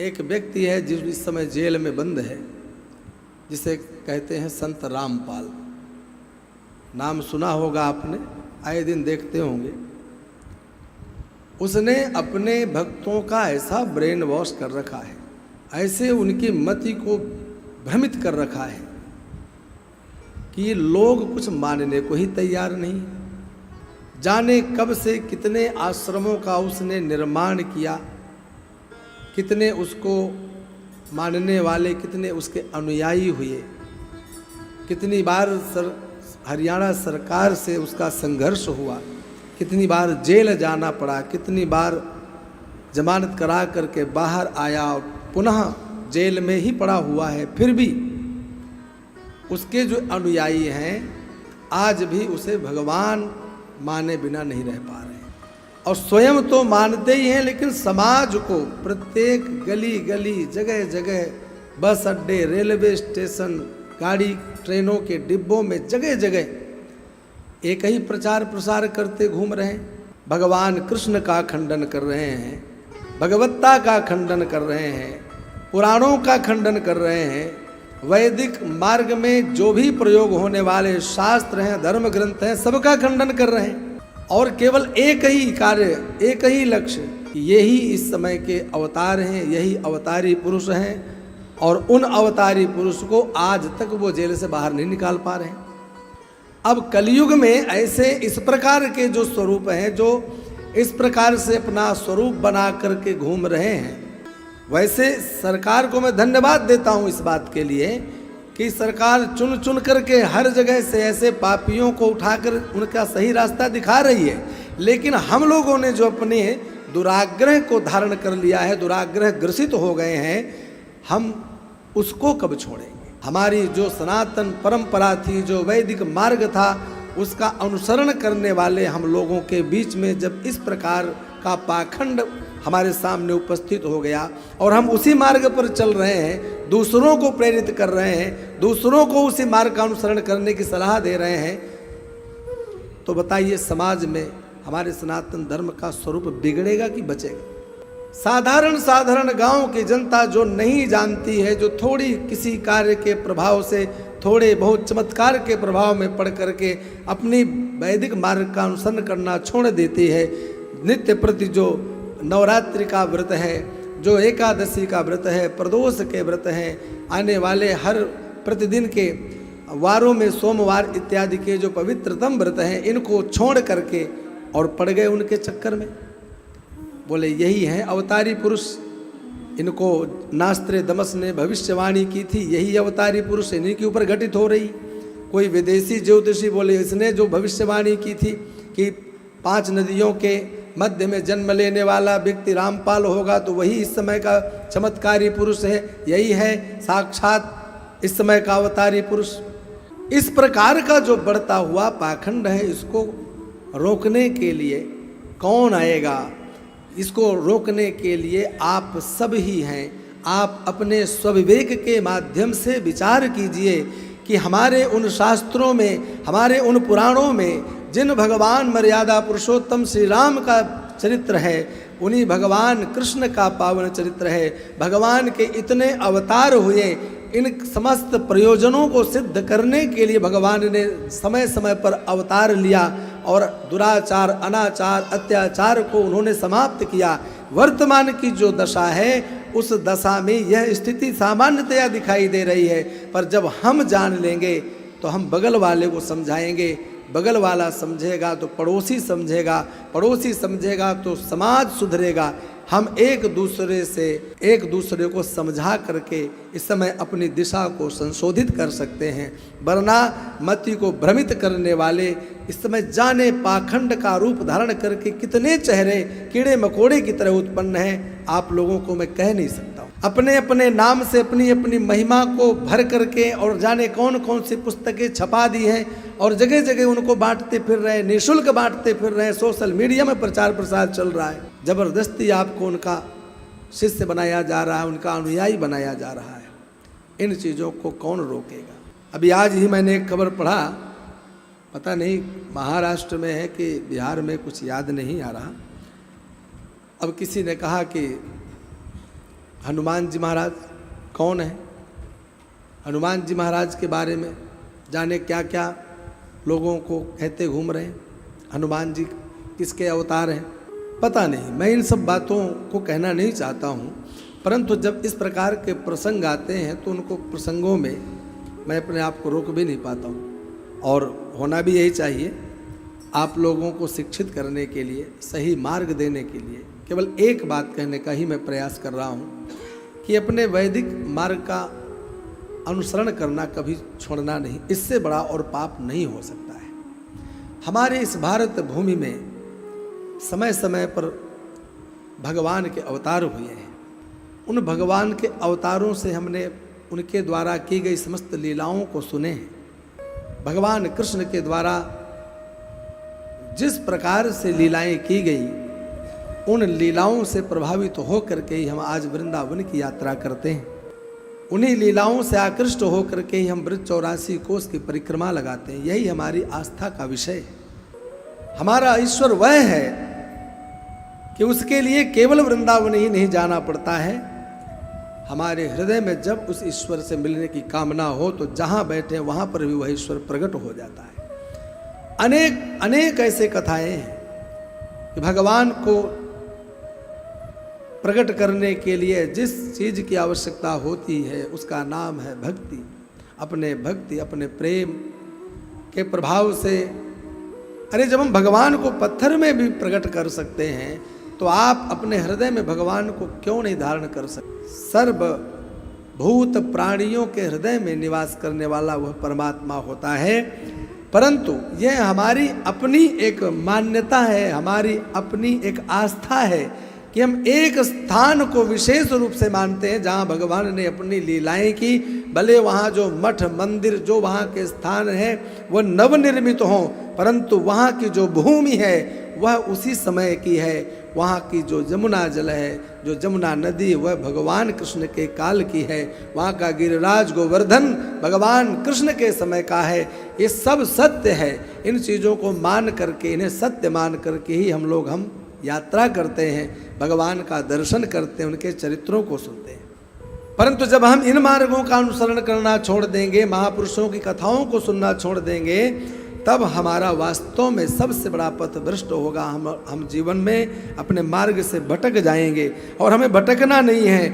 एक व्यक्ति है जिस इस समय जेल में बंद है, जिसे कहते हैं संत रामपाल। नाम सुना होगा आपने, आए दिन देखते होंगे। उसने अपने भक्तों का ऐसा ब्रेन वॉश कर रखा है, ऐसे उनकी मति को भ्रमित कर रखा है कि लोग कुछ मानने को ही तैयार नहीं। जाने कब से कितने आश्रमों का उसने निर्माण किया, कितने उसको मानने वाले, कितने उसके अनुयायी हुए, कितनी बार हरियाणा सरकार से उसका संघर्ष हुआ, कितनी बार जेल जाना पड़ा, कितनी बार जमानत करा करके बाहर आया और पुनः जेल में ही पड़ा हुआ है। फिर भी उसके जो अनुयायी हैं आज भी उसे भगवान माने बिना नहीं रह पा रहे हैं। और स्वयं तो मानते ही हैं, लेकिन समाज को प्रत्येक गली गली, जगह जगह, बस अड्डे, रेलवे स्टेशन, गाड़ी ट्रेनों के डिब्बों में जगह जगह एक ही प्रचार प्रसार करते घूम रहे हैं। भगवान कृष्ण का खंडन कर रहे हैं, भगवत्ता का खंडन कर रहे हैं, पुराणों का खंडन कर रहे हैं। वैदिक मार्ग में जो भी प्रयोग होने वाले शास्त्र हैं, धर्म ग्रंथ हैं, सबका खंडन कर रहे हैं। और केवल एक ही कार्य, एक ही लक्ष्य, यही इस समय के अवतार हैं, यही अवतारी पुरुष हैं। और उन अवतारी पुरुष को आज तक वो जेल से बाहर नहीं निकाल पा रहे हैं। अब कलयुग में ऐसे इस प्रकार के जो स्वरूप हैं, जो इस प्रकार से अपना स्वरूप बना करके घूम रहे हैं, वैसे सरकार को मैं धन्यवाद देता हूं इस बात के लिए कि सरकार चुन चुन करके हर जगह से ऐसे पापियों को उठाकर उनका सही रास्ता दिखा रही है। लेकिन हम लोगों ने जो अपने दुराग्रह को धारण कर लिया है, दुराग्रह ग्रसित हो गए हैं, हम उसको कब छोड़ेंगे। हमारी जो सनातन परंपरा थी, जो वैदिक मार्ग था, उसका अनुसरण करने वाले हम लोगों के बीच में जब इस प्रकार का पाखंड हमारे सामने उपस्थित हो गया और हम उसी मार्ग पर चल रहे हैं, दूसरों को प्रेरित कर रहे हैं, दूसरों को उसी मार्ग का अनुसरण करने की सलाह दे रहे हैं, तो बताइए समाज में हमारे सनातन धर्म का स्वरूप बिगड़ेगा कि बचेगा। साधारण गांव की जनता जो नहीं जानती है, जो थोड़ी किसी कार्य के प्रभाव से, थोड़े बहुत चमत्कार के प्रभाव में पड़ करके अपनी वैदिक मार्ग का अनुसरण करना छोड़ देती है, नित्य प्रति जो नवरात्रि का व्रत है, जो एकादशी का व्रत है, प्रदोष के व्रत हैं, आने वाले हर प्रतिदिन के वारों में सोमवार इत्यादि के जो पवित्रतम व्रत हैं, इनको छोड़ करके और पड़ गए उनके चक्कर में। बोले यही हैं अवतारी पुरुष, इनको नास्त्रे दमस ने भविष्यवाणी की थी, यही अवतारी पुरुष इन्हीं के ऊपर घटित हो रही। कोई विदेशी ज्योतिषी बोले इसने जो भविष्यवाणी की थी कि 5 नदियों के मध्य में जन्म लेने वाला व्यक्ति रामपाल होगा, तो वही इस समय का चमत्कारी पुरुष है, यही है साक्षात इस समय का अवतारी पुरुष। इस प्रकार का जो बढ़ता हुआ पाखंड है, इसको रोकने के लिए कौन आएगा? इसको रोकने के लिए आप सब ही हैं। आप अपने स्वविवेक के माध्यम से विचार कीजिए कि हमारे उन शास्त्रों में, हमारे उन पुराणों में जिन भगवान मर्यादा पुरुषोत्तम श्री राम का चरित्र है, उन्हीं भगवान कृष्ण का पावन चरित्र है। भगवान के इतने अवतार हुए, इन समस्त प्रयोजनों को सिद्ध करने के लिए भगवान ने समय समय पर अवतार लिया और दुराचार, अनाचार, अत्याचार को उन्होंने समाप्त किया। वर्तमान की जो दशा है, उस दशा में यह स्थिति सामान्यतया दिखाई दे रही है। पर जब हम जान लेंगे तो हम बगल वाले को समझाएंगे, बगल वाला समझेगा तो पड़ोसी समझेगा, पड़ोसी समझेगा तो समाज सुधरेगा। हम एक दूसरे को समझा करके इस समय अपनी दिशा को संशोधित कर सकते हैं। वरना मति को भ्रमित करने वाले इस समय जाने पाखंड का रूप धारण करके कितने चेहरे कीड़े मकोड़े की तरह उत्पन्न हैं, आप लोगों को मैं कह नहीं सकता हूँ। अपने अपने नाम से अपनी अपनी महिमा को भर करके और जाने कौन कौन सी पुस्तकें छपा दी हैं और जगह जगह उनको बांटते फिर रहे, निःशुल्क बांटते फिर रहे, सोशल मीडिया में प्रचार प्रसार चल रहा है। जबरदस्ती आपको उनका शिष्य बनाया जा रहा है, उनका अनुयायी बनाया जा रहा है। इन चीज़ों को कौन रोकेगा? अभी आज ही मैंने एक खबर पढ़ा, पता नहीं महाराष्ट्र में है कि बिहार में, कुछ याद नहीं आ रहा। अब किसी ने कहा कि हनुमान जी महाराज कौन है? हनुमान जी महाराज के बारे में जाने क्या क्या लोगों को कहते घूम रहे हैं। हनुमान जी किसके अवतार हैं पता नहीं, मैं इन सब बातों को कहना नहीं चाहता हूँ, परंतु जब इस प्रकार के प्रसंग आते हैं तो उनको प्रसंगों में मैं अपने आप को रोक भी नहीं पाता हूँ। और होना भी यही चाहिए, आप लोगों को शिक्षित करने के लिए, सही मार्ग देने के लिए केवल एक बात कहने का ही मैं प्रयास कर रहा हूँ कि अपने वैदिक मार्ग का अनुसरण करना कभी छोड़ना नहीं, इससे बड़ा और पाप नहीं हो सकता है। हमारे इस भारत भूमि में समय समय पर भगवान के अवतार हुए हैं। उन भगवान के अवतारों से हमने उनके द्वारा की गई समस्त लीलाओं को सुने हैं। भगवान कृष्ण के द्वारा जिस प्रकार से लीलाएं की गई, उन लीलाओं से प्रभावित होकर के ही हम आज वृंदावन की यात्रा करते हैं। उन्हीं लीलाओं से आकृष्ट होकर के ही हम ब्रज 84 कोस की परिक्रमा लगाते हैं। यही हमारी आस्था का विषय है। हमारा ईश्वर वह है कि उसके लिए केवल वृंदावन ही नहीं जाना पड़ता है। हमारे हृदय में जब उस ईश्वर से मिलने की कामना हो तो जहाँ बैठे वहाँ पर भी वह ईश्वर प्रकट हो जाता है। अनेक अनेक ऐसे कथाएं हैं कि भगवान को प्रकट करने के लिए जिस चीज की आवश्यकता होती है उसका नाम है भक्ति। अपने प्रेम के प्रभाव से, अरे जब हम भगवान को पत्थर में भी प्रकट कर सकते हैं तो आप अपने हृदय में भगवान को क्यों नहीं धारण कर सकते? सर्वभूत प्राणियों के हृदय में निवास करने वाला वह परमात्मा होता है। परंतु यह हमारी अपनी एक मान्यता है, हमारी अपनी एक आस्था है कि हम एक स्थान को विशेष रूप से मानते हैं जहाँ भगवान ने अपनी लीलाएं की। भले वहाँ जो मठ मंदिर जो वहाँ के स्थान हैं वह नवनिर्मित हों, परंतु वहाँ की जो भूमि है वह उसी समय की है। वहाँ की जो जमुना जल है, जो जमुना नदी, वह भगवान कृष्ण के काल की है। वहाँ का गिरिराज गोवर्धन भगवान कृष्ण के समय का है। ये सब सत्य है। इन चीज़ों को मान करके, इन्हें सत्य मान करके ही हम यात्रा करते हैं, भगवान का दर्शन करते हैं, उनके चरित्रों को सुनते हैं। परंतु जब हम इन मार्गों का अनुसरण करना छोड़ देंगे, महापुरुषों की कथाओं को सुनना छोड़ देंगे, तब हमारा वास्तव में सबसे बड़ा पथ भ्रष्ट होगा। हम जीवन में अपने मार्ग से भटक जाएंगे। और हमें भटकना नहीं है,